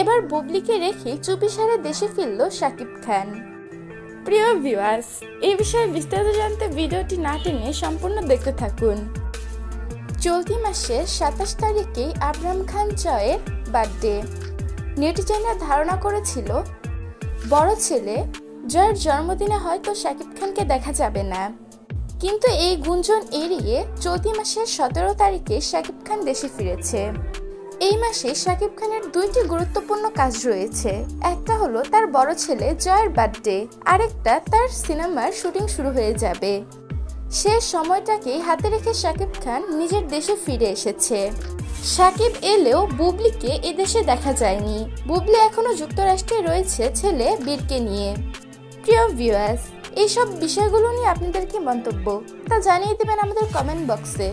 এবার বুবলিকে রেখে চুপিসারে দেশে ফিরল শাকিব খান। প্রিয় ভিউয়ার্স, এই বিষয়ে বিস্তারিত জানতে ভিডিওটি না টেনে সম্পূর্ণ দেখতে থাকুন। চলতি মাসের 27 তারিখেই আবরাম খান জয়ের বার্থডে। নেটিজেনরা ধারণা করেছিল বড় ছেলে জয়ের জন্মদিনে হয়তো শাকিব খানকে দেখা যাবে না, কিন্তু এই গুঞ্জন এড়িয়ে চলতি মাসের 17 তারিখে শাকিব খান দেশে ফিরেছে। এই মাসে শাকিব খানের দুইটি গুরুত্বপূর্ণ কাজ রয়েছে। একটা হলো তার বড় ছেলে জয়ের বার্থডে, আরেকটা তার সিনেমার শুটিং শুরু হয়ে যাবে। শেষ সময়টাকে হাতে রেখে শাকিব খান নিজের দেশে ফিরে এসেছে। শাকিব এলেও বুবলিকে এদেশে দেখা যায়নি। বুবলি এখনো যুক্তরাষ্ট্রে রয়েছে ছেলে বীরকে নিয়ে। প্রিয় ভিউয়ার্স, এইসব বিষয়গুলো নিয়ে আপনাদের কি মন্তব্য তা জানিয়ে দেবেন আমাদের কমেন্ট বক্সে।